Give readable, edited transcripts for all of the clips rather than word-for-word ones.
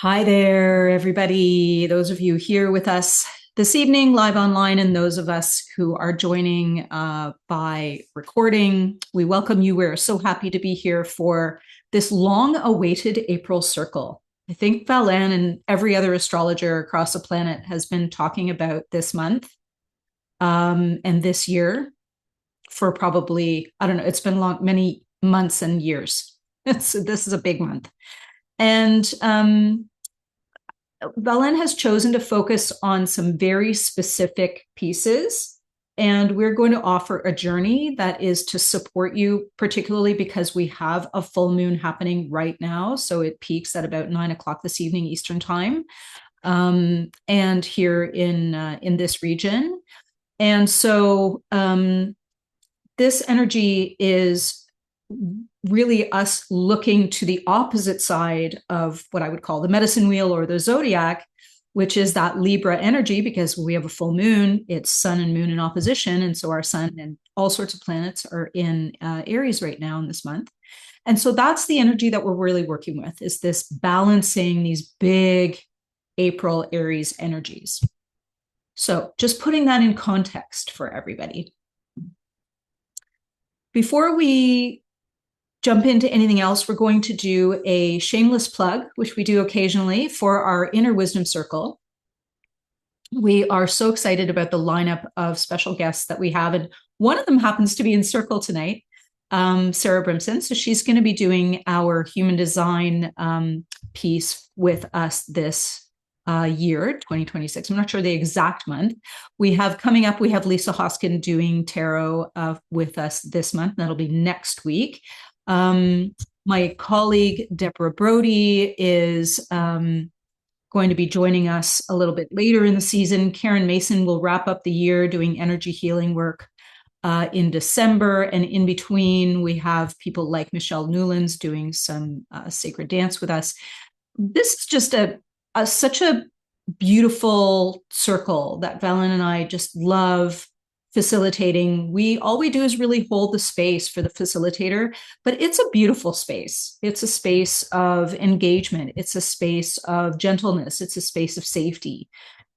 Hi there, everybody. Those of you here with us this evening, live online, and those of us who are joining by recording, we welcome you. We're so happy to be here for this long-awaited April circle. I think Valen and every other astrologer across the planet has been talking about this month and this year for probably, I don't know, it's been many months and years. This is a big month. And Valen has chosen to focus on some very specific pieces, and we're going to offer a journey that is to support you, particularly because we have a full moon happening right now. So it peaks at about 9 o'clock this evening Eastern time, and here in this region. And so this energy is really us looking to the opposite side of what I would call the medicine wheel or the zodiac, which is that Libra energy, because we have a full moon, it's sun and moon in opposition. And so our sun and all sorts of planets are in Aries right now in this month. And so that's the energy that we're really working with, is this balancing these big April Aries energies. So just putting that in context for everybody. Before we jump into anything else, we're going to do a shameless plug, which we do occasionally, for our Inner Wisdom Circle. We are so excited about the lineup of special guests that we have, and one of them happens to be in circle tonight, Sarah Brimson. So she's going to be doing our human design piece with us this year, 2026. I'm not sure the exact month. We have coming up, we have Lisa Hoskin doing tarot with us this month. That'll be next week. My colleague Deborah Brody is going to be joining us a little bit later in the season. Karen Mason will wrap up the year doing energy healing work in December, and in between we have people like Michelle Newlands doing some sacred dance with us. This is just such a beautiful circle that Valen and I just love facilitating. All we do is really hold the space for the facilitator, but it's a beautiful space. It's a space of engagement. It's a space of gentleness. It's a space of safety.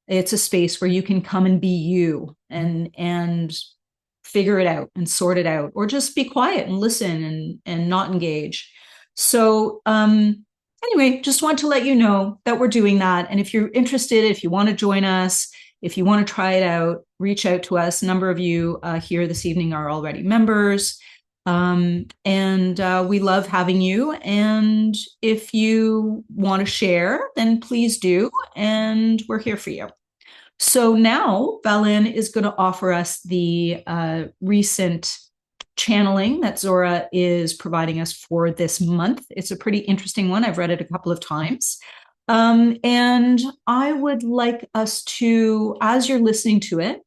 It's a space where you can come and be you and figure it out and sort it out, or just be quiet and listen and not engage. So, anyway, just want to let you know that we're doing that. And if you're interested, if you want to join us, if you want to try it out, reach out to us. A number of you here this evening are already members. And we love having you. And if you want to share, then please do. And we're here for you. So now Valen is going to offer us the recent channeling that Zora is providing us for this month. It's a pretty interesting one. I've read it a couple of times. And I would like us to, as you're listening to it,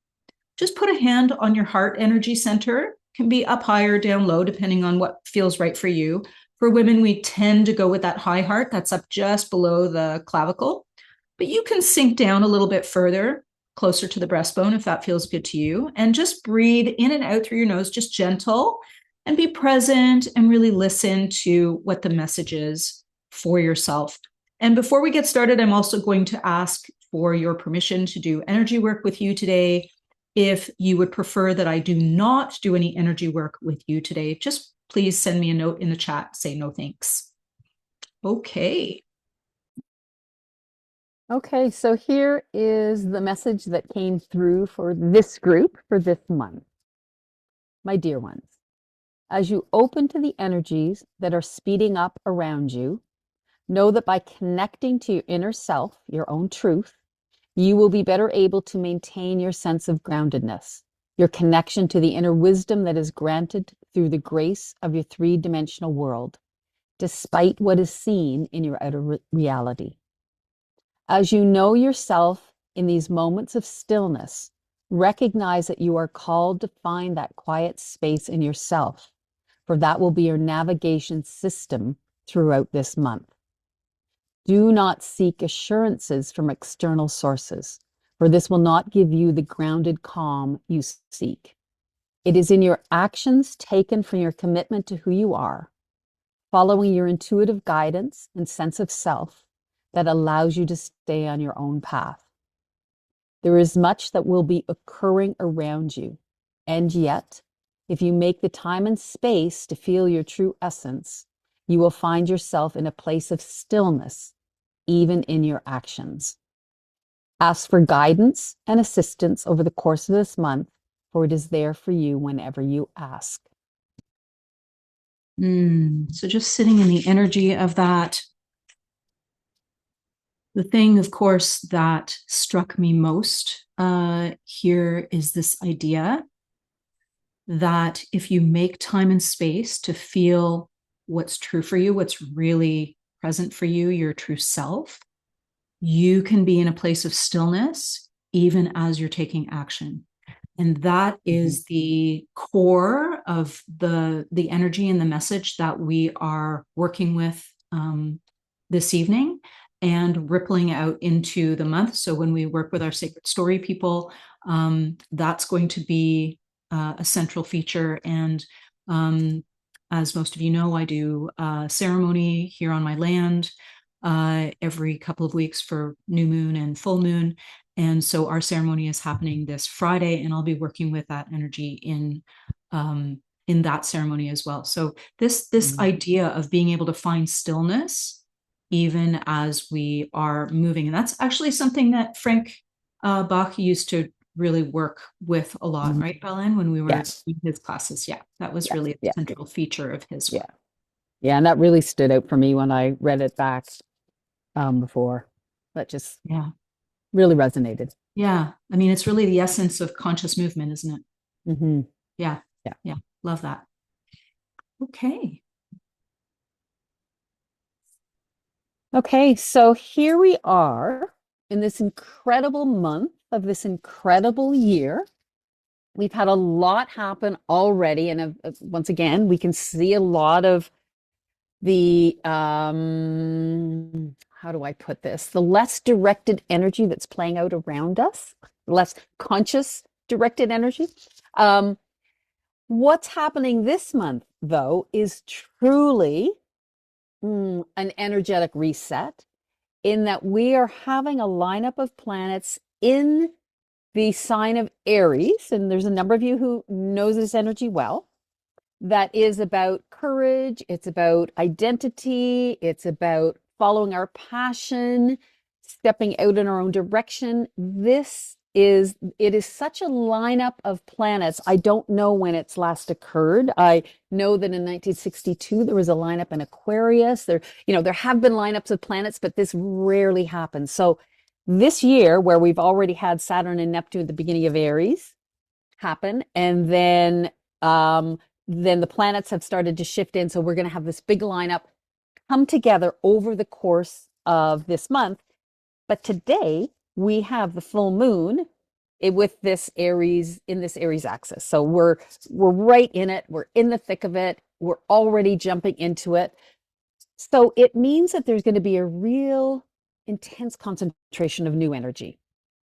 just put a hand on your heart energy center. It can be up high or down low, depending on what feels right for you. For women, we tend to go with that high heart that's up just below the clavicle. But you can sink down a little bit further, closer to the breastbone if that feels good to you. And just breathe in and out through your nose, just gentle, and be present and really listen to what the message is for yourself. And before we get started, I'm also going to ask for your permission to do energy work with you today. If you would prefer that I do not do any energy work with you today, just please send me a note in the chat, say no thanks. Okay. Okay, so here is the message that came through for this group for this month. My dear ones, as you open to the energies that are speeding up around you, know that by connecting to your inner self, your own truth, you will be better able to maintain your sense of groundedness, your connection to the inner wisdom that is granted through the grace of your three-dimensional world, despite what is seen in your outer reality. As you know yourself in these moments of stillness, recognize that you are called to find that quiet space in yourself, for that will be your navigation system throughout this month. Do not seek assurances from external sources, for this will not give you the grounded calm you seek. It is in your actions taken from your commitment to who you are, following your intuitive guidance and sense of self, that allows you to stay on your own path. There is much that will be occurring around you. And yet, if you make the time and space to feel your true essence, you will find yourself in a place of stillness, even in your actions. Ask for guidance and assistance over the course of this month, for it is there for you whenever you ask. So just sitting in the energy of that. The thing, of course, that struck me most here is this idea that if you make time and space to feel what's true for you, what's really present for you, your true self, you can be in a place of stillness even as you're taking action. And that is the core of the energy and the message that we are working with this evening and rippling out into the month. So when we work with our sacred story people, that's going to be a central feature. And as most of you know, I do a ceremony here on my land every couple of weeks for new moon and full moon. And so our ceremony is happening this Friday, and I'll be working with that energy in that ceremony as well. So this idea of being able to find stillness even as we are moving, and that's actually something that Frank Bach used to really work with a lot, right, Belen, when we were in his classes. Yeah, that was really a central feature of his work. Yeah, and that really stood out for me when I read it back before. That just really resonated. Yeah. I mean, it's really the essence of conscious movement, isn't it? Yeah. Love that. Okay. Okay, so here we are in this incredible month of this incredible year. We've had a lot happen already. And once again, we can see a lot of the, how do I put this? The less directed energy that's playing out around us, less conscious directed energy. What's happening this month, though, is truly an energetic reset, in that we are having a lineup of planets in the sign of Aries, and there's a number of you who knows this energy well. That is about courage, it's about identity, it's about following our passion, stepping out in our own direction. It is such a lineup of planets. I don't know when it's last occurred. I know that in 1962 there was a lineup in Aquarius. There have been lineups of planets, but this rarely happens. So this year, where we've already had Saturn and Neptune at the beginning of Aries happen, and then the planets have started to shift in. So we're going to have this big lineup come together over the course of this month. But today we have the full moon with this Aries axis. So we're right in it. We're in the thick of it. We're already jumping into it. So it means that there's going to be a real intense concentration of new energy.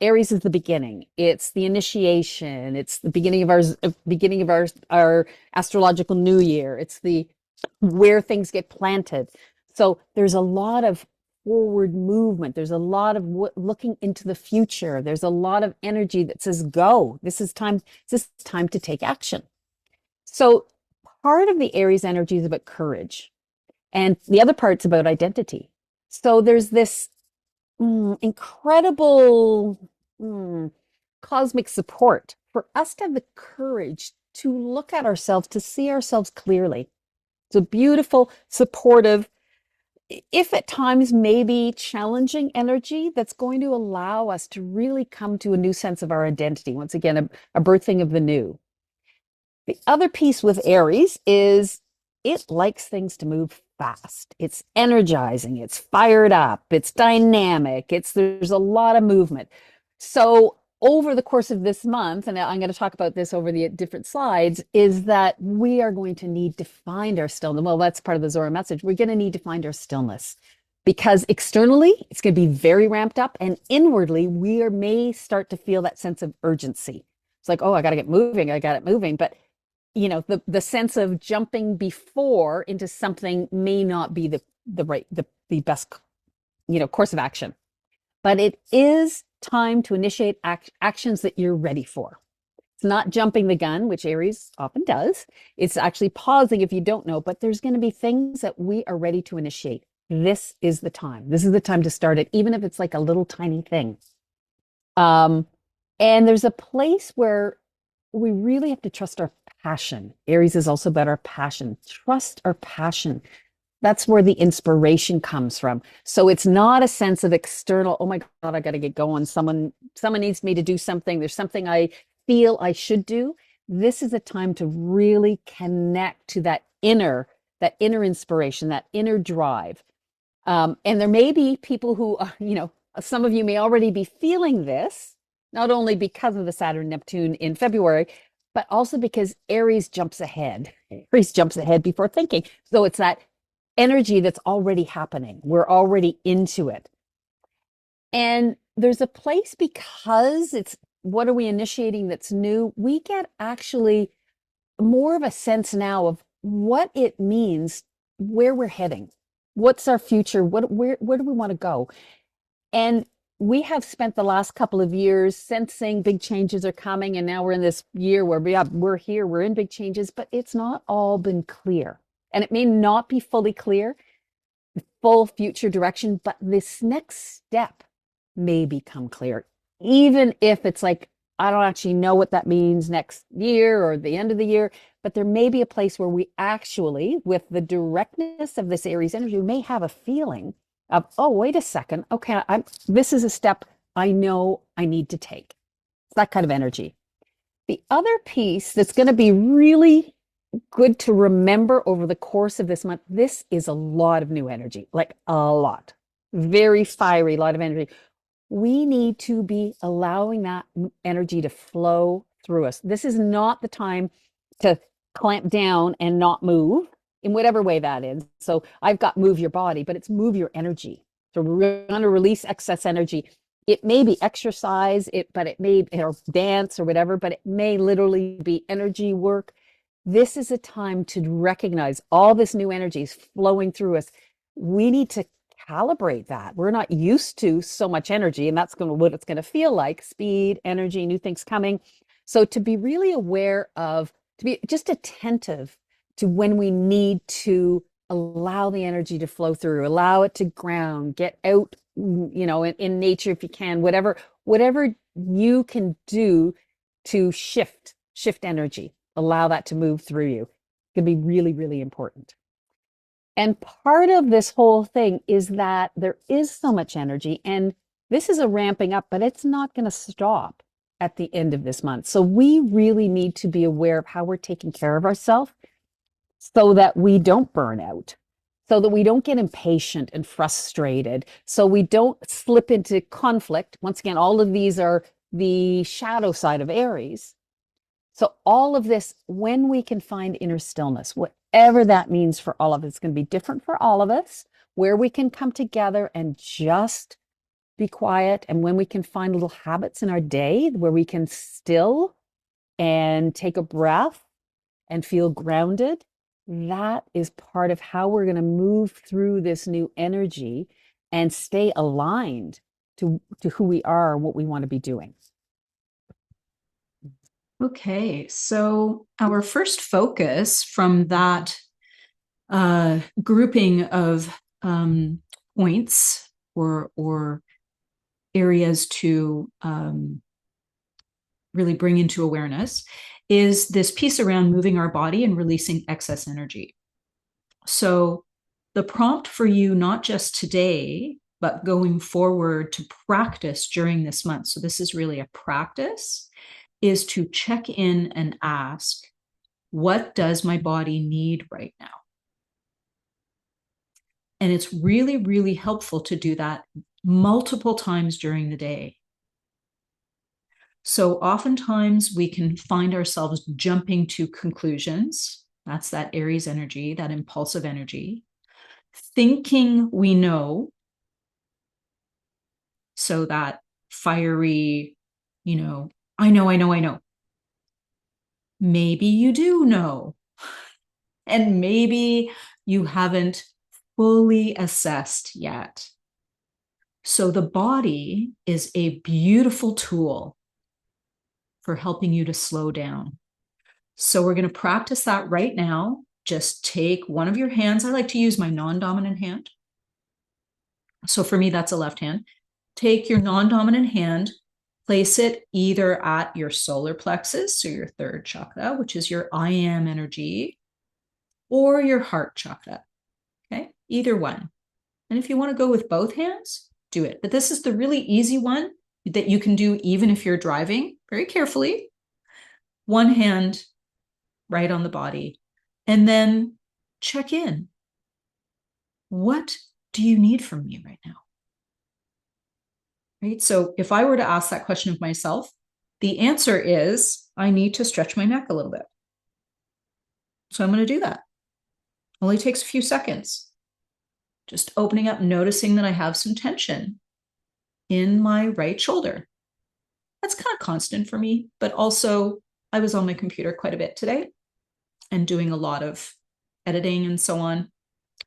Aries is the beginning. It's the initiation. It's the beginning of our astrological new year. It's the where things get planted. So there's a lot of forward movement. There's a lot of looking into the future. There's a lot of energy that says, go. This is time to take action. So part of the Aries energy is about courage, and the other part's about identity. So there's this incredible cosmic support for us to have the courage to look at ourselves, to see ourselves clearly. It's a beautiful, supportive, if at times maybe challenging energy that's going to allow us to really come to a new sense of our identity. Once again, a birthing of the new. The other piece with Aries is it likes things to move fast. It's energizing, it's fired up, it's dynamic, there's a lot of movement. So over the course of this month, and I'm going to talk about this over the different slides, is that we are going to need to find our stillness. Well, that's part of the Zora message. We're going to need to find our stillness, because externally it's going to be very ramped up, and inwardly we may start to feel that sense of urgency. It's like, oh, I got to get moving. I got it moving. But the sense of jumping before into something may not be the best course of action. But it is time to initiate actions that you're ready for. It's not jumping the gun, which Aries often does. It's actually pausing if you don't know, but there's going to be things that we are ready to initiate. This is the time. This is the time to start it, even if it's like a little tiny thing. And there's a place where we really have to trust our passion. Aries is also about our passion. Trust our passion. That's where the inspiration comes from. So it's not a sense of external, oh my God, I got to get going. Someone needs me to do something. There's something I feel I should do. This is a time to really connect to that inner inspiration, that inner drive. And there may be people who, some of you may already be feeling this, not only because of the Saturn Neptune in February, but also because Aries jumps ahead. Aries jumps ahead before thinking. So it's that energy that's already happening. We're already into it. And there's a place, because it's what are we initiating that's new? We get actually more of a sense now of what it means, where we're heading. What's our future? Where do we want to go? And we have spent the last couple of years sensing big changes are coming. And now we're in this year where we're in big changes, but it's not all been clear. And it may not be fully clear, the full future direction, but this next step may become clear. Even if it's like, I don't actually know what that means next year or the end of the year, but there may be a place where we actually, with the directness of this Aries energy, we may have a feeling of, oh, wait a second. Okay, this is a step I know I need to take. It's that kind of energy. The other piece that's going to be really good to remember over the course of this month, this is a lot of new energy, like a lot, very fiery, lot of energy. We need to be allowing that energy to flow through us. This is not the time to clamp down and not move in whatever way that is. So I've got move your body, but it's move your energy. So we're going to release excess energy. It may be exercise, but it may or dance or whatever, but it may literally be energy work. This is a time to recognize all this new energy is flowing through us. We need to calibrate that. We're not used to so much energy, and that's what it's going to feel like: speed, energy, new things coming. So to be really aware of, to be just attentive to when we need to allow the energy to flow through, allow it to ground, get out, in nature if you can, whatever you can do to shift energy, allow that to move through you. It can be really, really important. And part of this whole thing is that there is so much energy, and this is a ramping up, but it's not going to stop at the end of this month. So we really need to be aware of how we're taking care of ourselves so that we don't burn out, so that we don't get impatient and frustrated, so we don't slip into conflict. Once again, all of these are the shadow side of Aries. So all of this, when we can find inner stillness, whatever that means for all of us, it's going to be different for all of us, where we can come together and just be quiet. And when we can find little habits in our day where we can still and take a breath and feel grounded, that is part of how we're going to move through this new energy and stay aligned to who we are and what we want to be doing. Okay, so our first focus from that grouping of points or areas to really bring into awareness is this piece around moving our body and releasing excess energy. So the prompt for you, not just today, but going forward to practice during this month, so this is really a practice, is to check in and ask, what does my body need right now? And it's really, really helpful to do that multiple times during the day. So oftentimes we can find ourselves jumping to conclusions. That's that Aries energy, that impulsive energy. Thinking we know. So that fiery, I know. Maybe you do know. And maybe you haven't fully assessed yet. So the body is a beautiful tool for helping you to slow down. So we're going to practice that right now. Just take one of your hands. I like to use my non-dominant hand. So for me, that's a left hand. Take your non-dominant hand, place it either at your solar plexus, so your third chakra, which is your I am energy, or your heart chakra. Okay, either one. And if you want to go with both hands, do it. But this is the really easy one that you can do even if you're driving very carefully. One hand right on the body. And then check in. What do you need from me right now? Right? So if I were to ask that question of myself, the answer is I need to stretch my neck a little bit. So I'm going to do that. Only takes a few seconds. Just opening up, noticing that I have some tension in my right shoulder. That's kind of constant for me, but also I was on my computer quite a bit today and doing a lot of editing and so on.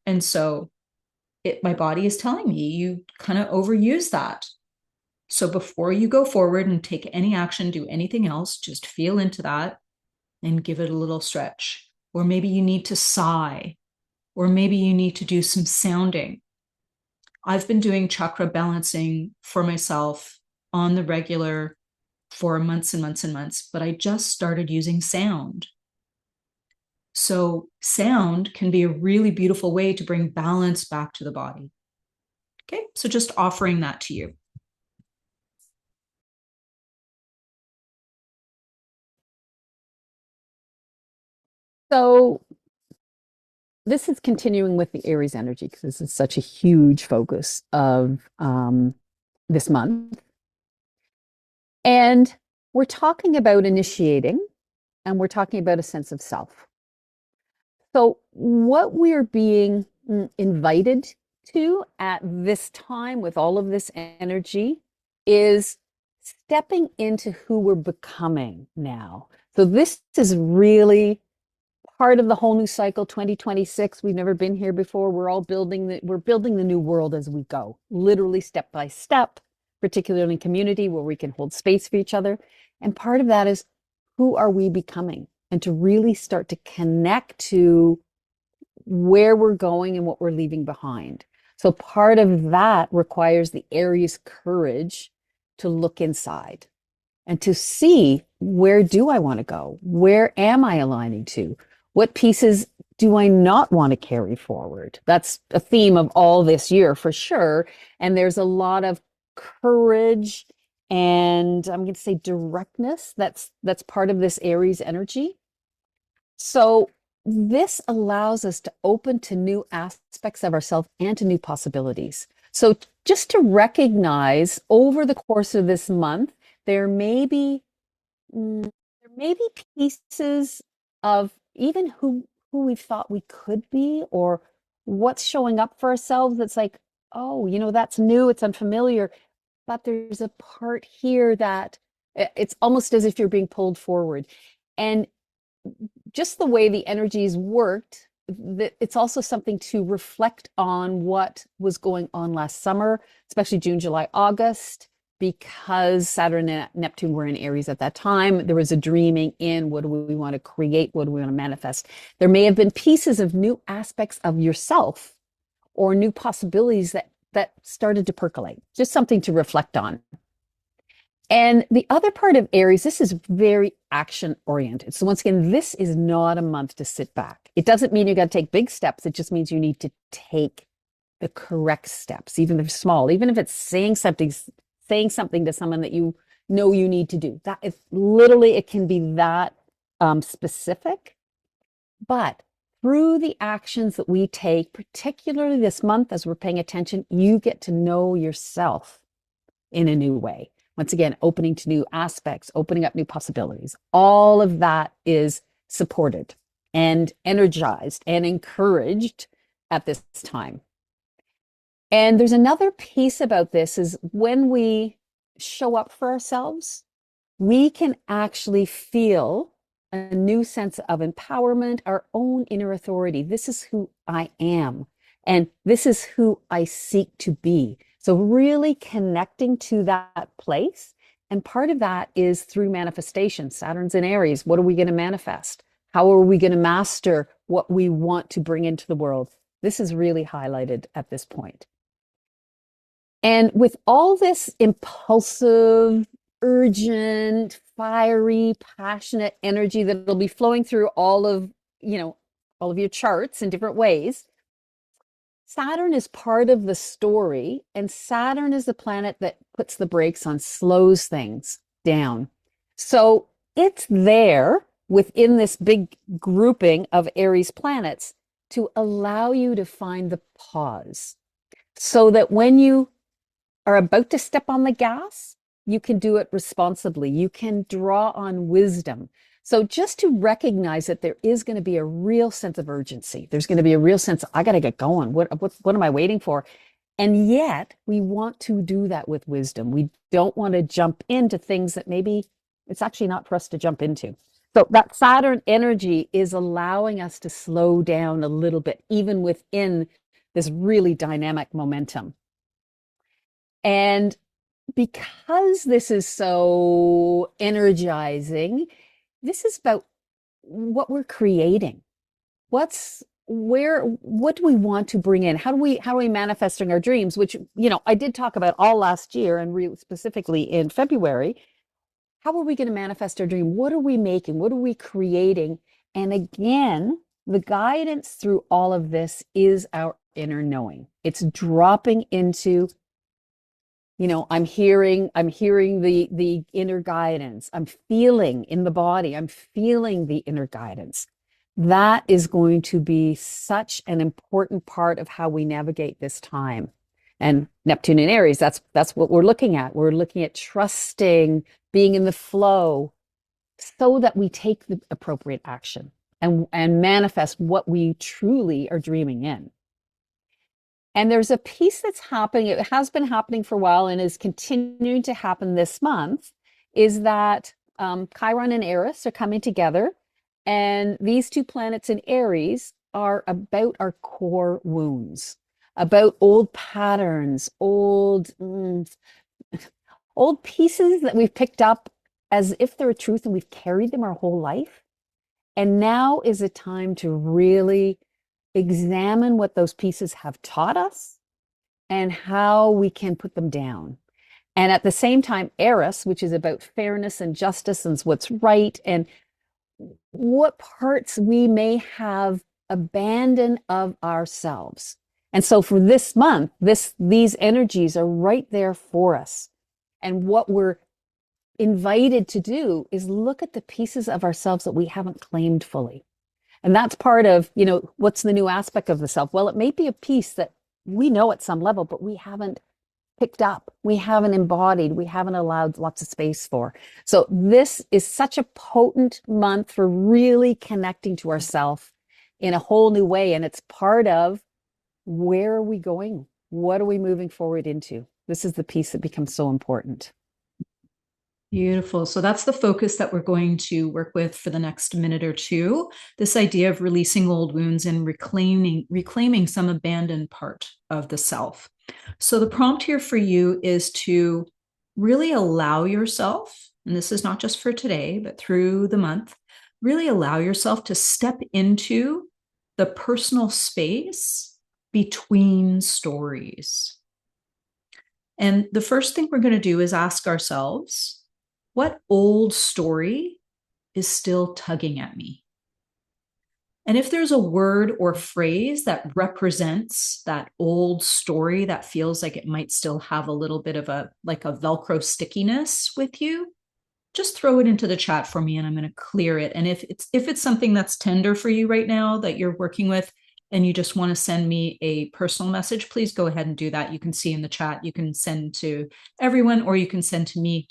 And so my body is telling me you kind of overuse that. So before you go forward and take any action, do anything else, just feel into that and give it a little stretch. Or maybe you need to sigh, or maybe you need to do some sounding. I've been doing chakra balancing for myself on the regular for months and months and months, but I just started using sound. So sound can be a really beautiful way to bring balance back to the body. Okay, so just offering that to you. So this is continuing with the Aries energy because this is such a huge focus of this month. And we're talking about initiating, and we're talking about a sense of self. So what we're being invited to at this time with all of this energy is stepping into who we're becoming now. So this is really part of the whole new cycle 2026. We've never been here before. We're all building the new world as we go, literally step by step, particularly in community where we can hold space for each other. And part of that is, who are we becoming? And to really start to connect to where we're going and what we're leaving behind. So part of that requires the Aries courage to look inside and to see, where do I want to go? Where am I aligning to? What pieces do I not want to carry forward? That's a theme of all this year for sure. And there's a lot of courage and I'm going to say directness that's part of this Aries energy. So this allows us to open to new aspects of ourselves and to new possibilities. So just to recognize over the course of this month, there may be pieces of even who we thought we could be or what's showing up for ourselves that's like, oh, that's new, it's unfamiliar, but there's a part here that it's almost as if you're being pulled forward. And just the way the energies worked, it's also something to reflect on what was going on last summer, especially June, July, August, because Saturn and Neptune were in Aries at that time. There was a dreaming in, what do we want to create? What do we want to manifest? There may have been pieces of new aspects of yourself or new possibilities that started to percolate. Just something to reflect on. And the other part of Aries, this is very action oriented. So once again, this is not a month to sit back. It doesn't mean you got to take big steps. It just means you need to take the correct steps, even if they're small, even if it's saying something to someone that you know you need to do. That is literally, it can be that specific. But through the actions that we take, particularly this month, as we're paying attention, you get to know yourself in a new way. Once again, opening to new aspects, opening up new possibilities. All of that is supported and energized and encouraged at this time. And there's another piece about this is when we show up for ourselves, we can actually feel a new sense of empowerment, our own inner authority. This is who I am, and this is who I seek to be. So really connecting to that place. And part of that is through manifestation. Saturn's in Aries. What are we going to manifest? How are we going to master what we want to bring into the world? This is really highlighted at this point. And with all this impulsive, urgent, fiery, passionate energy that'll be flowing through all of your charts in different ways, Saturn is part of the story, and Saturn is the planet that puts the brakes on, slows things down. So it's there within this big grouping of Aries planets to allow you to find the pause so that when you are about to step on the gas, you can do it responsibly. You can draw on wisdom. So just to recognize that there is going to be a real sense of urgency. There's going to be a real sense of, I got to get going. What am I waiting for? And yet we want to do that with wisdom. We don't want to jump into things that maybe it's actually not for us to jump into. So that Saturn energy is allowing us to slow down a little bit, even within this really dynamic momentum. And because this is so energizing, this is about what we're creating. What do we want to bring in? How do we manifesting our dreams? Which, I did talk about all last year and specifically in February. How are we going to manifest our dream? What are we making? What are we creating? And again, the guidance through all of this is our inner knowing. It's dropping into, I'm hearing the inner guidance. I'm feeling in the body. I'm feeling the inner guidance. That is going to be such an important part of how we navigate this time. And Neptune in Aries, that's what we're looking at. We're looking at trusting, being in the flow, so that we take the appropriate action and manifest what we truly are dreaming in. And there's a piece that's happening, it has been happening for a while and is continuing to happen this month, is that Chiron and Eris are coming together. And these two planets in Aries are about our core wounds, about old patterns, old pieces that we've picked up as if they're a truth and we've carried them our whole life. And now is a time to really examine what those pieces have taught us and how we can put them down. And at the same time, Eris, which is about fairness and justice and what's right, and what parts we may have abandoned of ourselves. And so for this month, these energies are right there for us. And what we're invited to do is look at the pieces of ourselves that we haven't claimed fully. And that's part of, what's the new aspect of the self? Well, it may be a piece that we know at some level, but we haven't picked up, we haven't embodied, we haven't allowed lots of space for. So this is such a potent month for really connecting to ourselves in a whole new way. And it's part of, where are we going? What are we moving forward into? This is the piece that becomes so important. Beautiful. So that's the focus that we're going to work with for the next minute or two. This idea of releasing old wounds and reclaiming some abandoned part of the self. So the prompt here for you is to really allow yourself, and this is not just for today, but through the month, really allow yourself to step into the personal space between stories. And the first thing we're going to do is ask ourselves, what old story is still tugging at me? And if there's a word or phrase that represents that old story that feels like it might still have a little bit of a Velcro stickiness with you, just throw it into the chat for me and I'm going to clear it. And if it's something that's tender for you right now that you're working with and you just want to send me a personal message, please go ahead and do that. You can see in the chat, you can send to everyone or you can send to me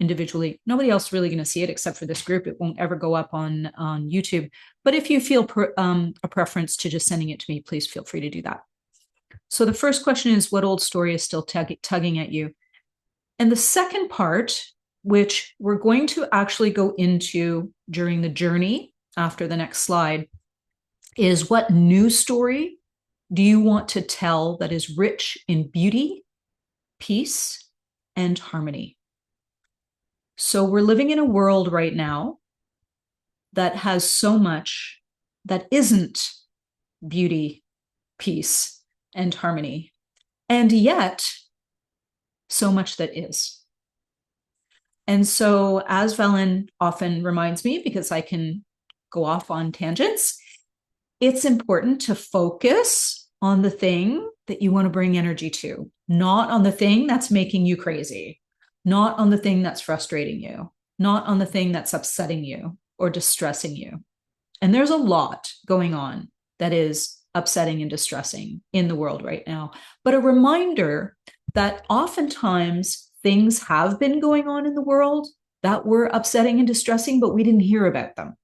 individually. Nobody else really going to see it except for this group. It won't ever go up on YouTube. But if you feel a preference to just sending it to me, please feel free to do that. So the first question is, what old story is still tugging at you? And the second part, which we're going to actually go into during the journey after the next slide, is what new story do you want to tell that is rich in beauty peace and harmony. So we're living in a world right now that has so much that isn't beauty, peace, and harmony, and yet so much that is. And so, as Velen often reminds me, because I can go off on tangents, it's important to focus on the thing that you want to bring energy to, not on the thing that's making you crazy, not on the thing that's frustrating you, not on the thing that's upsetting you or distressing you. And there's a lot going on that is upsetting and distressing in the world right now. But a reminder that oftentimes things have been going on in the world that were upsetting and distressing, but we didn't hear about them.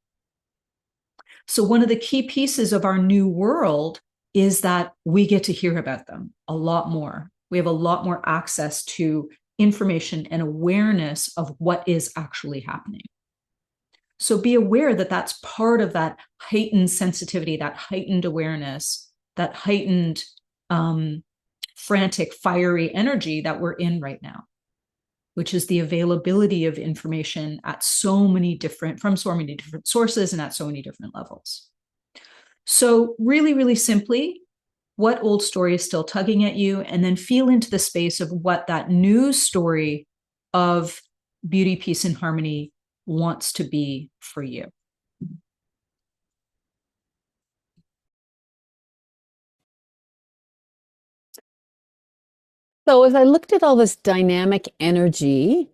So one of the key pieces of our new world is that we get to hear about them a lot more. We have a lot more access to information and awareness of what is actually happening. So be aware that that's part of that heightened sensitivity, that heightened awareness, that heightened frantic, fiery energy that we're in right now, which is the availability of information at from so many different sources and at so many different levels. So really, really simply, what old story is still tugging at you, and then feel into the space of what that new story of beauty, peace, and harmony wants to be for you. So as I looked at all this dynamic energy,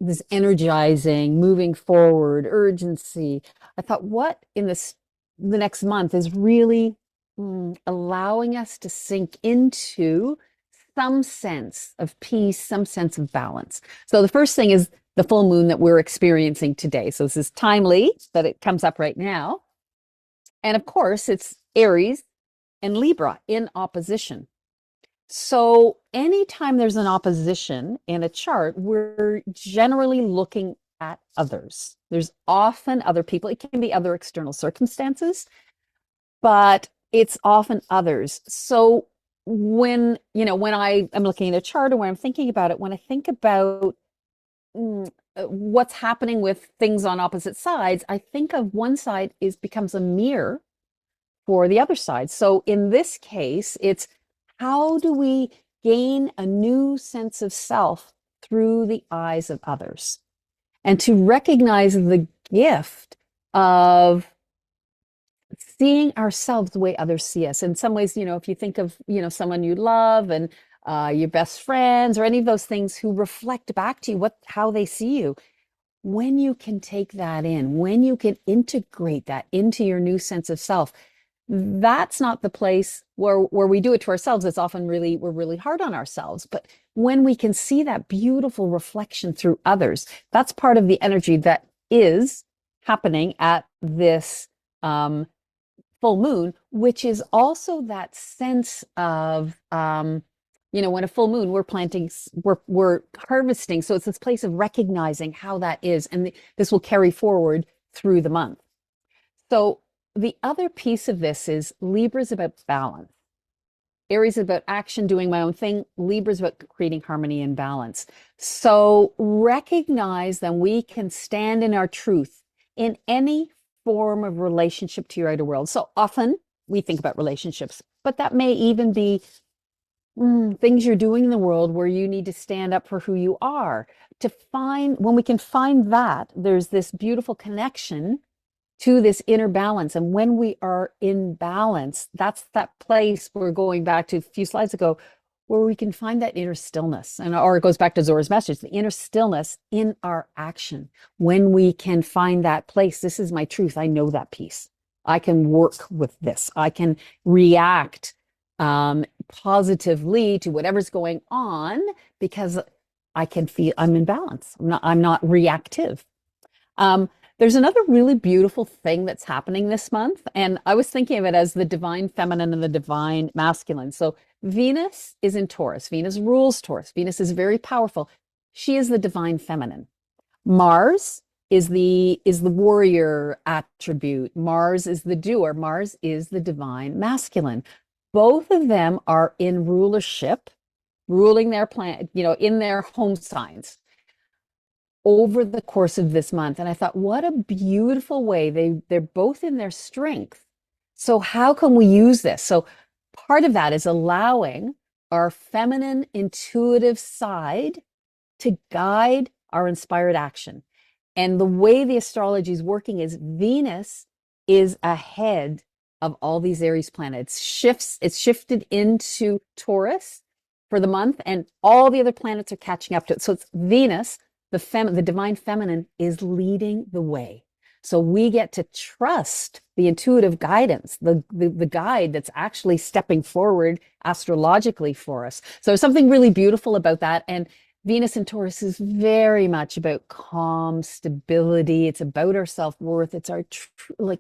this energizing, moving forward, urgency, I thought, what in the next month is really allowing us to sink into some sense of peace, some sense of balance. So the first thing is the full moon that we're experiencing today. So this is timely that it comes up right now. And of course, it's Aries and Libra in opposition. So anytime there's an opposition in a chart, we're generally looking at others. There's often other people. It can be other external circumstances, but it's often others. So when I am looking at a chart or when I'm thinking about it, when I think about what's happening with things on opposite sides, I think of one side becomes a mirror for the other side. So in this case, it's how do we gain a new sense of self through the eyes of others? And to recognize the gift of seeing ourselves the way others see us. In some ways, if you think of, someone you love and your best friends or any of those things who reflect back to you how they see you, when you can take that in, when you can integrate that into your new sense of self, that's not the place where we do it to ourselves. It's often we're really hard on ourselves. But when we can see that beautiful reflection through others, that's part of the energy that is happening at this full moon, which is also that sense of, when a full moon, we're planting, we're harvesting. So it's this place of recognizing how that is. And this will carry forward through the month. So the other piece of this is Libra is about balance. Aries is about action, doing my own thing. Libra is about creating harmony and balance. So recognize that we can stand in our truth in any form of relationship to your outer world. So often we think about relationships, but that may even be things you're doing in the world where you need to stand up for who you are. When we can find that, there's this beautiful connection to this inner balance. And when we are in balance, that's that place we're going back to a few slides ago, where we can find that inner stillness. Or it goes back to Zora's message, the inner stillness in our action. When we can find that place, this is my truth. I know that peace. I can work with this. I can react positively to whatever's going on because I can feel I'm in balance. I'm not reactive. There's another really beautiful thing that's happening this month, and I was thinking of it as the divine feminine and the divine masculine. So Venus is in Taurus. Venus rules Taurus. Venus is very powerful. She is the divine feminine. Mars is the warrior attribute. Mars is the doer. Mars is the divine masculine. Both of them are in rulership ruling their planet, in their home signs over the course of this month. And I thought, what a beautiful way. They're both in their strength. So how can we use this? So part of that is allowing our feminine intuitive side to guide our inspired action. And the way the astrology is working is Venus is ahead of all these Aries planets. It's shifted into Taurus for the month, and all the other planets are catching up to it. So it's Venus, the divine feminine, is leading the way. So we get to trust the intuitive guidance, the guide that's actually stepping forward astrologically for us. So there's something really beautiful about that. And Venus in Taurus is very much about calm, stability. It's about our self-worth. It's our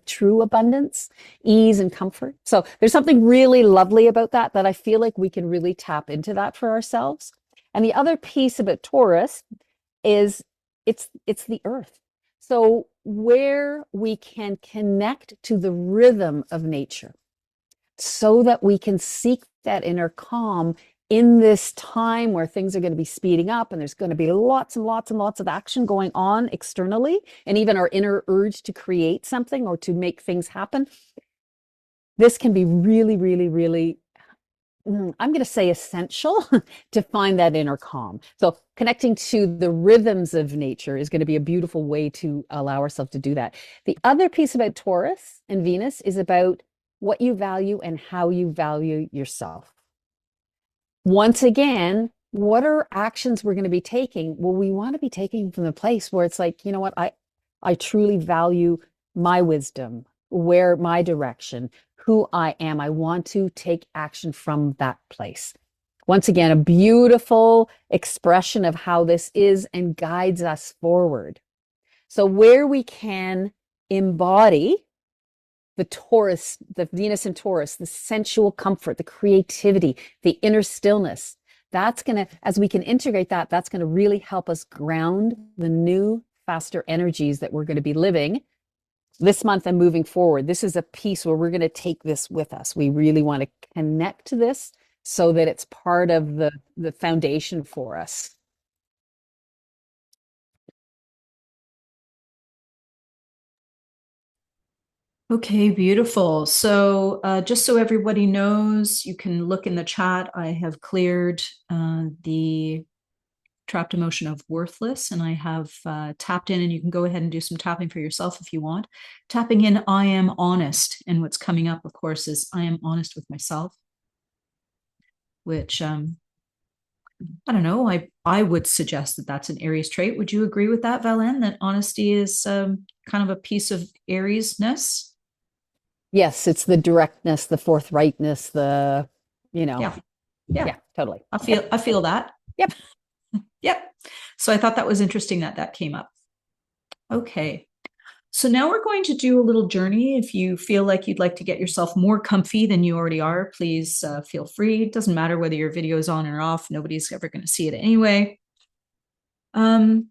true abundance, ease, and comfort. So there's something really lovely about that I feel like we can really tap into that for ourselves. And the other piece about Taurus is it's the earth. So where we can connect to the rhythm of nature so that we can seek that inner calm in this time where things are going to be speeding up and there's going to be lots and lots and lots of action going on externally, and even our inner urge to create something or to make things happen. This can be really, really, really, I'm going to say essential to find that inner calm. So connecting to the rhythms of nature is going to be a beautiful way to allow ourselves to do that. The other piece about Taurus and Venus is about what you value and how you value yourself. Once again, what are actions we're going to be taking? Well, we want to be taking from the place where it's like, you know what, I truly value my wisdom, where my direction, who I am. I want to take action from that place. Once again, a beautiful expression of how this is and guides us forward. So where we can embody the Taurus, the Venus in Taurus, the sensual comfort, the creativity, the inner stillness. That's going to, as we can integrate that, that's going to really help us ground the new, faster energies that we're going to be living this month and moving forward. This is a piece where we're going to take this with us. We really want to connect to this so that it's part of the foundation for us. Okay, beautiful. So just so everybody knows, you can look in the chat. I have cleared the trapped emotion of worthless, and I have tapped in, and you can go ahead and do some tapping for yourself if you want. Tapping in, I am honest. And what's coming up, of course, is I am honest with myself, which I don't know. I would suggest that that's an Aries trait. Would you agree with that, Valen, that honesty is kind of a piece of Aries-ness? Yes, it's the directness, the forthrightness, Yeah. yeah, totally. I feel that. Yep. Yep. So I thought that was interesting that came up. Okay. So now we're going to do a little journey. If you feel like you'd like to get yourself more comfy than you already are, please feel free. It doesn't matter whether your video is on or off. Nobody's ever going to see it anyway. And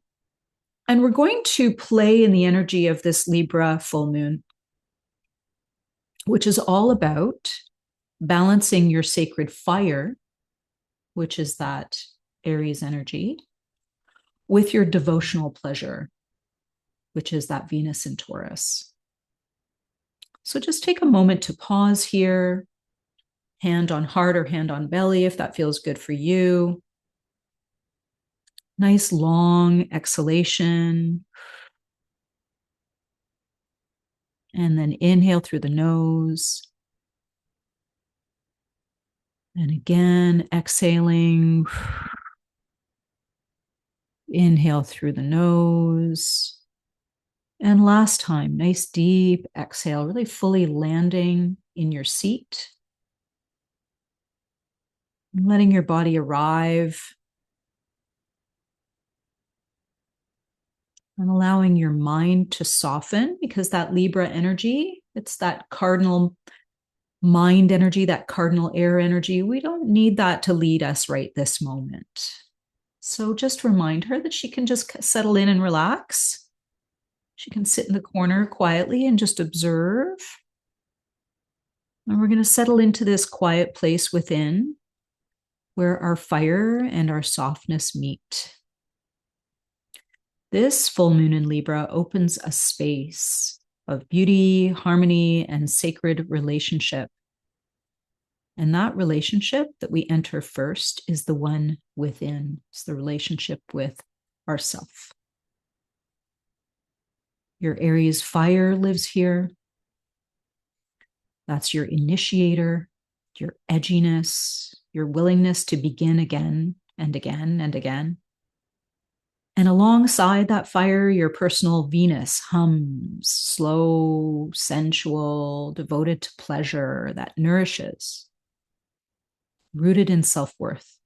we're going to play in the energy of this Libra full moon, which is all about balancing your sacred fire, which is that Aries energy, with your devotional pleasure, which is that Venus in Taurus. So just take a moment to pause here, hand on heart or hand on belly, if that feels good for you. Nice long exhalation. And then inhale through the nose. And again, exhaling. Inhale through the nose. And last time, nice deep exhale, really fully landing in your seat. Letting your body arrive. And allowing your mind to soften, because that Libra energy, it's that cardinal mind energy, that cardinal air energy. We don't need that to lead us right this moment. So just remind her that she can just settle in and relax. She can sit in the corner quietly and just observe. And we're going to settle into this quiet place within. where our fire and our softness meet. This full moon in Libra opens a space of beauty, harmony, and sacred relationship. And that relationship that we enter first is the one within. It's the relationship with ourself. Your Aries fire lives here. That's your initiator, your edginess, your willingness to begin again and again and again. And alongside that fire, your personal Venus hums, slow, sensual, devoted to pleasure that nourishes, rooted in self-worth.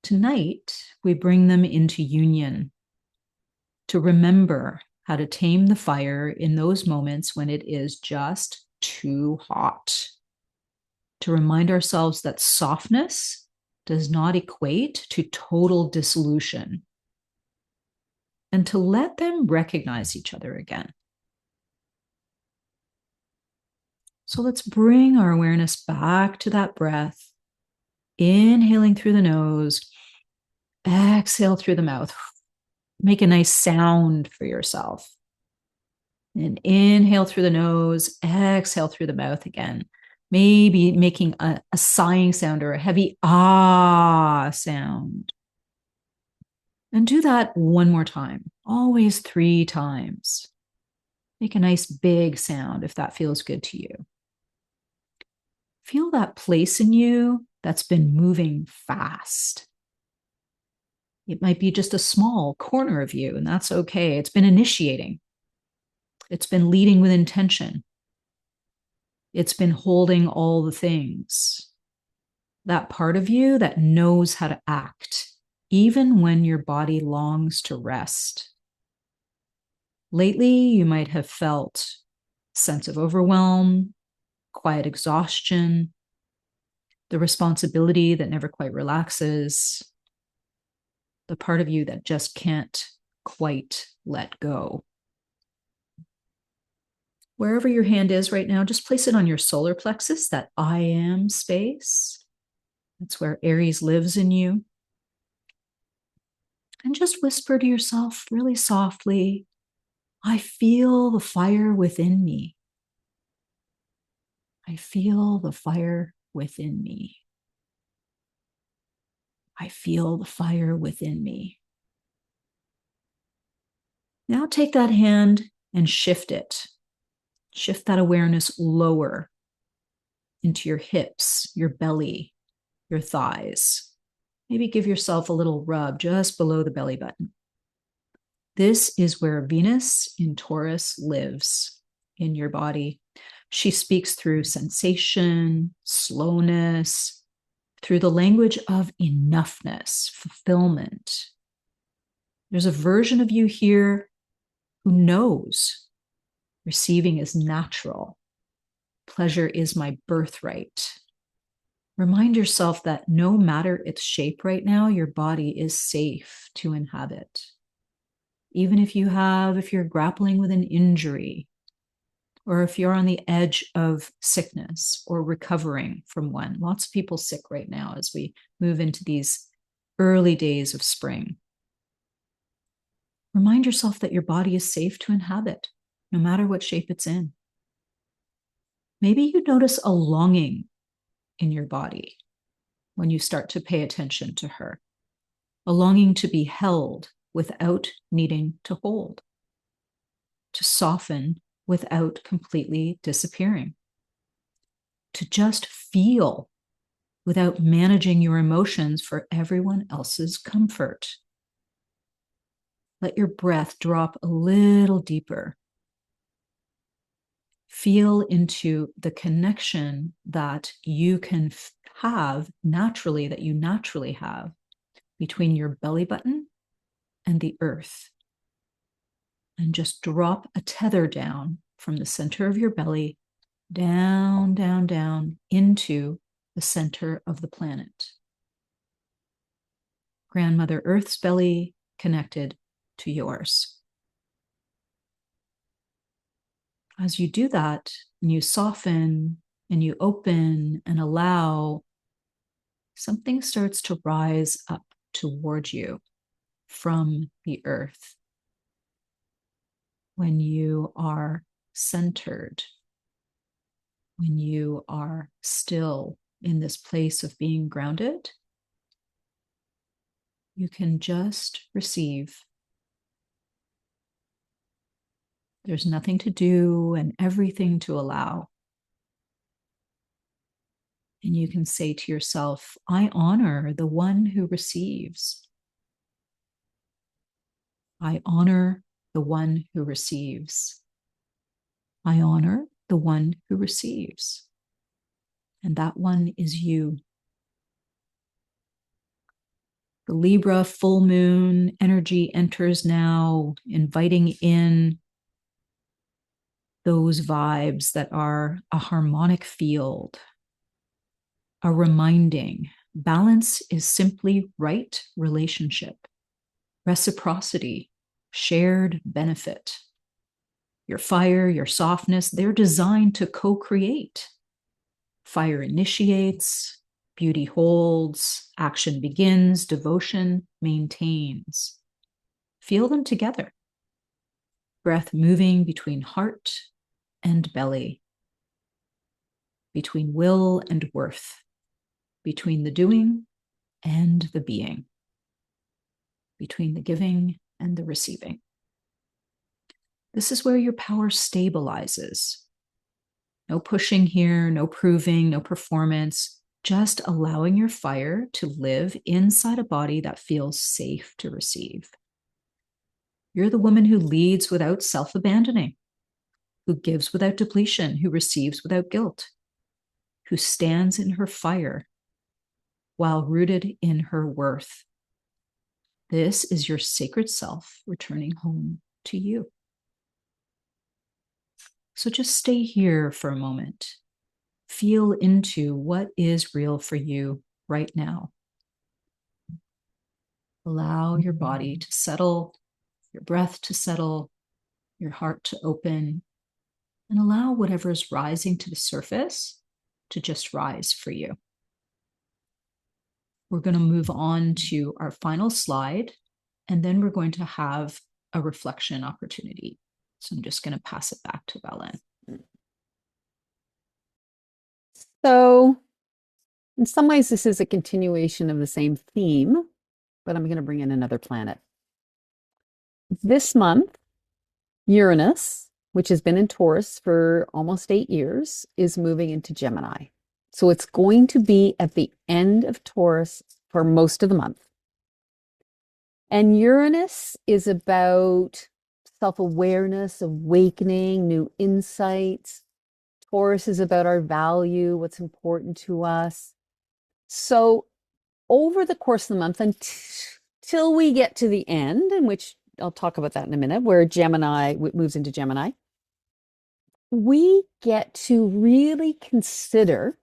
Tonight, we bring them into union to remember how to tame the fire in those moments when it is just too hot. To remind ourselves that softness does not equate to total dissolution. And to let them recognize each other again. So let's bring our awareness back to that breath. Inhaling through the nose, exhale through the mouth. Make a nice sound for yourself. And inhale through the nose, exhale through the mouth again. Maybe making a sighing sound or a heavy ah sound. And do that one more time, always 3 times. Make a nice big sound if that feels good to you. Feel that place in you that's been moving fast. It might be just a small corner of you, and that's okay. It's been initiating. It's been leading with intention. It's been holding all the things. That part of you that knows how to act, even when your body longs to rest. Lately, you might have felt a sense of overwhelm, quiet exhaustion, the responsibility that never quite relaxes, the part of you that just can't quite let go. Wherever your hand is right now, just place it on your solar plexus, that I am space. That's where Aries lives in you. And just whisper to yourself really softly, I feel the fire within me. I feel the fire within me. I feel the fire within me. Now take that hand and shift it. Shift that awareness lower into your hips, your belly, your thighs. Maybe give yourself a little rub just below the belly button. This is where Venus in Taurus lives in your body. She speaks through sensation, slowness, through the language of enoughness, fulfillment. There's a version of you here who knows receiving is natural. Pleasure is my birthright. Remind yourself that no matter its shape right now, your body is safe to inhabit. Even if you're grappling with an injury, or if you're on the edge of sickness or recovering from one. Lots of people sick right now as we move into these early days of spring. Remind yourself that your body is safe to inhabit, no matter what shape it's in. Maybe you notice a longing in your body when you start to pay attention to her, a longing to be held without needing to hold, to soften without completely disappearing, to just feel without managing your emotions for everyone else's comfort. Let your breath drop a little deeper. Feel into the connection that you can have naturally, that you naturally have between your belly button and the earth. And just drop a tether down from the center of your belly, down, down, down into the center of the planet. Grandmother Earth's belly connected to yours. As you do that, and you soften and you open and allow, something starts to rise up toward you from the earth. When you are centered, when you are still in this place of being grounded, you can just receive. There's nothing to do and everything to allow. And you can say to yourself, I honor the one who receives. I honor the one who receives. I honor the one who receives. And that one is you. The Libra full moon energy enters now, inviting in those vibes that are a harmonic field, a reminding. Balance is simply right relationship, reciprocity, shared benefit. Your fire, your softness, they're designed to co-create. Fire initiates, beauty holds, action begins, devotion maintains. Feel them together. Breath moving between heart and belly, between will and worth, between the doing and the being, between the giving and the receiving. This is where your power stabilizes. No pushing here, no proving, no performance, just allowing your fire to live inside a body that feels safe to receive. You're the woman who leads without self-abandoning, who gives without depletion, who receives without guilt, who stands in her fire while rooted in her worth. This is your sacred self returning home to you. So just stay here for a moment. Feel into what is real for you right now. Allow your body to settle, your breath to settle, your heart to open, and allow whatever is rising to the surface to just rise for you. We're going to move on to our final slide, and then we're going to have a reflection opportunity. So I'm just going to pass it back to Belen. So in some ways, this is a continuation of the same theme, but I'm going to bring in another planet. This month, Uranus, which has been in Taurus for almost 8 years, is moving into Gemini. So it's going to be at the end of Taurus for most of the month. And Uranus is about self-awareness, awakening, new insights. Taurus is about our value, what's important to us. So over the course of the month, until we get to the end, in which I'll talk about that in a minute, where Gemini moves into Gemini, we get to really consider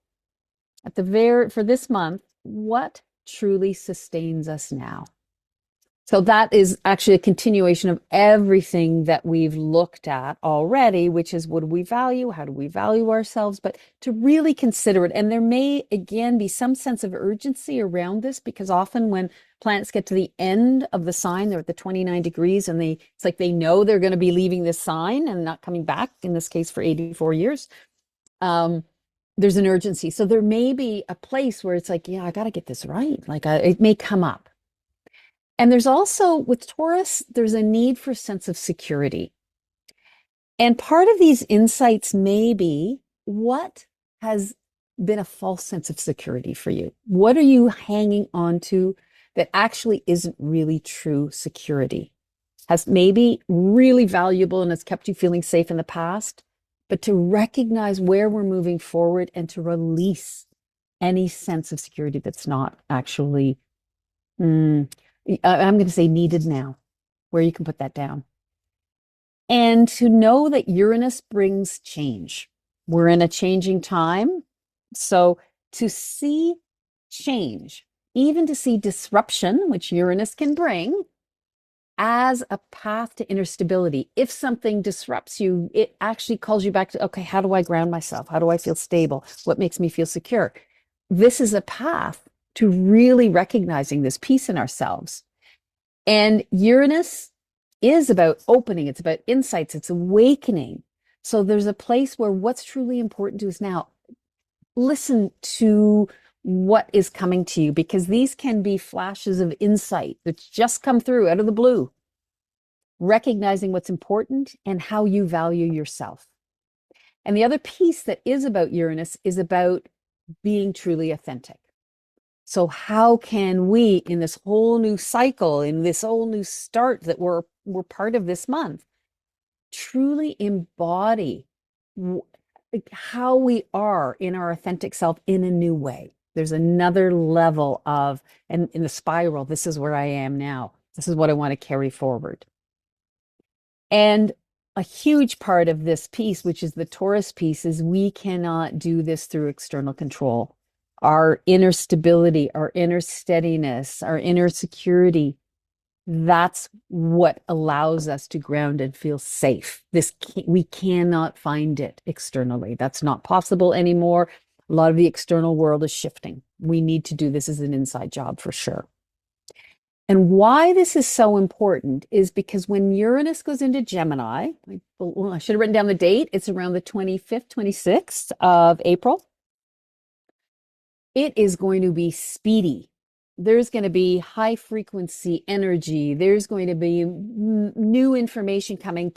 for this month, what truly sustains us now. So that is actually a continuation of everything that we've looked at already, which is what do we value? How do we value ourselves? But to really consider it. And there may, again, be some sense of urgency around this, because often when planets get to the end of the sign, they're at the 29 degrees, and it's like they know they're going to be leaving this sign and not coming back, in this case for 84 years. There's an urgency. So there may be a place where it's like, yeah, I got to get this right. Like it may come up. And there's also, with Taurus, there's a need for a sense of security. And part of these insights may be, what has been a false sense of security for you? What are you hanging on to that actually isn't really true security? Has maybe really valuable and has kept you feeling safe in the past, but to recognize where we're moving forward and to release any sense of security that's not actually I'm going to say needed now, where you can put that down. And to know that Uranus brings change. We're in a changing time. So to see change, even to see disruption, which Uranus can bring, as a path to inner stability. If something disrupts you, it actually calls you back to, okay, how do I ground myself? How do I feel stable? What makes me feel secure? This is a path to really recognizing this peace in ourselves. And Uranus is about opening, it's about insights, it's awakening. So there's a place where what's truly important to us now, listen to what is coming to you, because these can be flashes of insight that just come through out of the blue. Recognizing what's important and how you value yourself. And the other piece that is about Uranus is about being truly authentic. So how can we, in this whole new cycle, in this whole new start that we're part of this month, truly embody how we are in our authentic self in a new way? There's another level of, and in the spiral, this is where I am now. This is what I want to carry forward. And a huge part of this piece, which is the Taurus piece, is we cannot do this through external control. Our inner stability, our inner steadiness, our inner security, that's what allows us to ground and feel safe. We cannot find it externally. That's not possible anymore. A lot of the external world is shifting. We need to do this as an inside job for sure. And why this is so important is because when Uranus goes into Gemini, I should have written down the date. It's around the 25th, 26th of April. It is going to be speedy. There's going to be high frequency energy. There's going to be new information coming,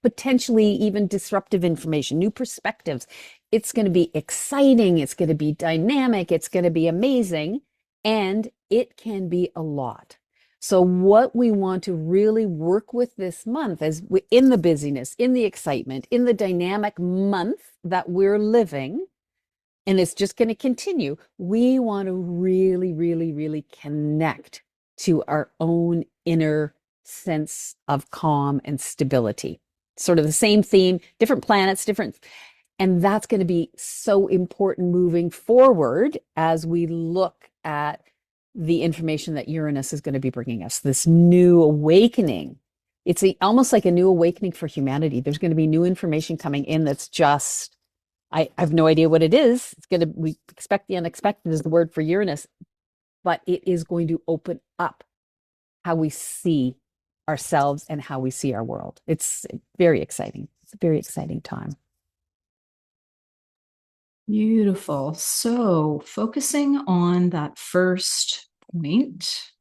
potentially even disruptive information, new perspectives. It's going to be exciting. It's going to be dynamic. It's going to be amazing. And it can be a lot. So what we want to really work with this month is in the busyness, in the excitement, in the dynamic month that we're living, and it's just going to continue. We want to really, really, really connect to our own inner sense of calm and stability. Sort of the same theme, different planets, and that's going to be so important moving forward as we look at the information that Uranus is going to be bringing us, this new awakening. It's almost like a new awakening for humanity. There's going to be new information coming in that's just, I have no idea what it is. We expect the unexpected is the word for Uranus, but it is going to open up how we see ourselves and how we see our world. It's very exciting. It's a very exciting time. Beautiful. So focusing on that first point,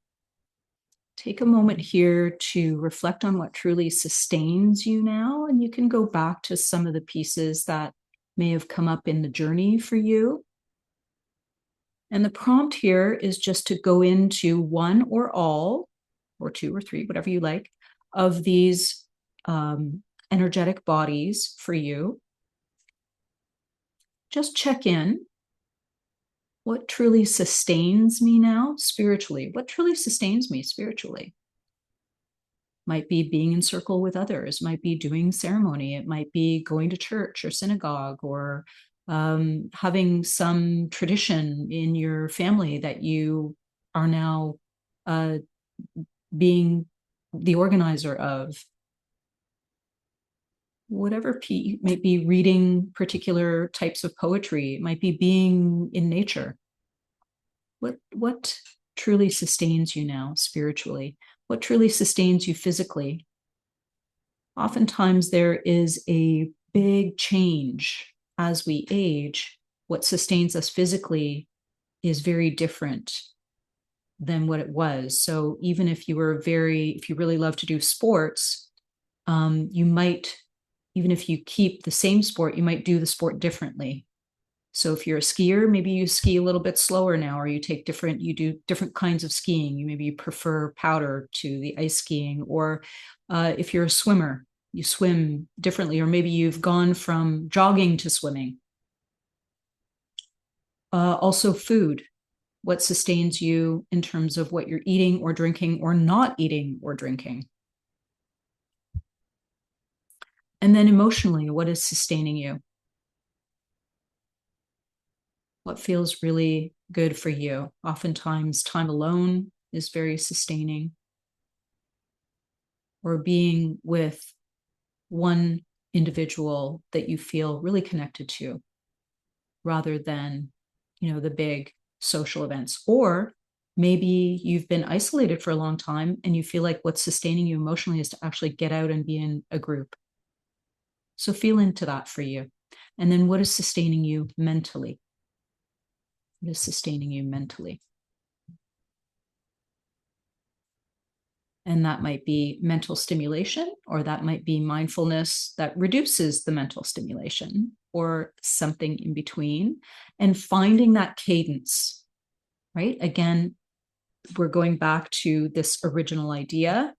take a moment here to reflect on what truly sustains you now, and you can go back to some of the pieces that may have come up in the journey for you. And the prompt here is just to go into one or all, or two or three, whatever you like, of these energetic bodies for you. Just check in. What truly sustains me now spiritually? What truly sustains me spiritually? Might be being in circle with others, might be doing ceremony, it might be going to church or synagogue, or having some tradition in your family that you are now being the organizer of. Whatever might be reading particular types of poetry, it might be being in nature. What truly sustains you now spiritually? What truly sustains you physically? Oftentimes there is a big change as we age. What sustains us physically is very different than what it was. So even if you really love to do sports, you might, even if you keep the same sport, you might do the sport differently. So if you're a skier, maybe you ski a little bit slower now, or you do different kinds of skiing. Maybe you prefer powder to the ice skiing, or if you're a swimmer, you swim differently, or maybe you've gone from jogging to swimming. Also food, what sustains you in terms of what you're eating or drinking or not eating or drinking. And then emotionally, what is sustaining you? What feels really good for you? Oftentimes, time alone is very sustaining, or being with one individual that you feel really connected to, rather than, the big social events, or maybe you've been isolated for a long time and you feel like what's sustaining you emotionally is to actually get out and be in a group. So feel into that for you. And then what is sustaining you mentally? What is sustaining you mentally? And that might be mental stimulation, or that might be mindfulness that reduces the mental stimulation, or something in between. And finding that cadence, right? Again, we're going back to this original idea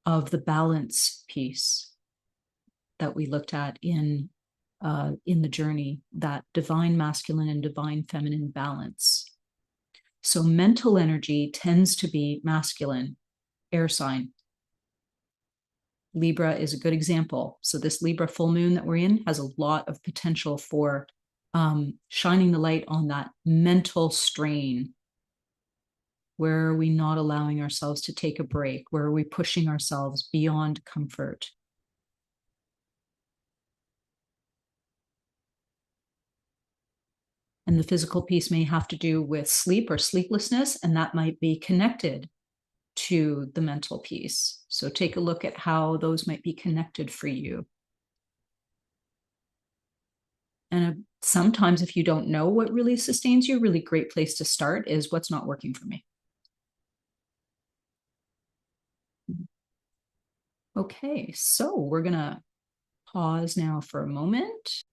of the balance piece that we looked at in the journey, that divine masculine and divine feminine balance. So mental energy tends to be masculine, air sign. Libra is a good example. So this Libra full moon that we're in has a lot of potential for shining the light on that mental strain. Where are we not allowing ourselves to take a break? Where are we pushing ourselves beyond comfort? And the physical piece may have to do with sleep or sleeplessness, and that might be connected to the mental piece. So take a look at how those might be connected for you. And sometimes if you don't know what really sustains you, a really great place to start is what's not working for me. Okay, so we're going to pause now for a moment.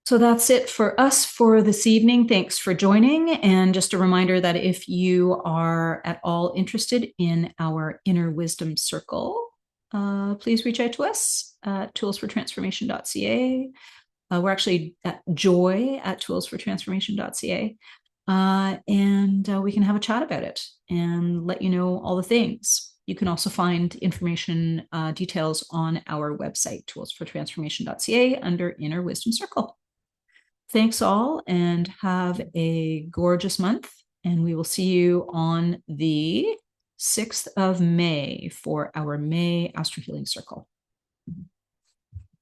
So that's it for us for this evening. Thanks for joining. And just a reminder that if you are at all interested in our Inner Wisdom Circle, please reach out to us at toolsfortransformation.ca. We're actually at joy@toolsfortransformation.ca. And we can have a chat about it and let you know all the things. You can also find information, details on our website, toolsfortransformation.ca, under Inner Wisdom Circle. Thanks all, and have a gorgeous month. And we will see you on the 6th of May for our May Astro-Healing Circle.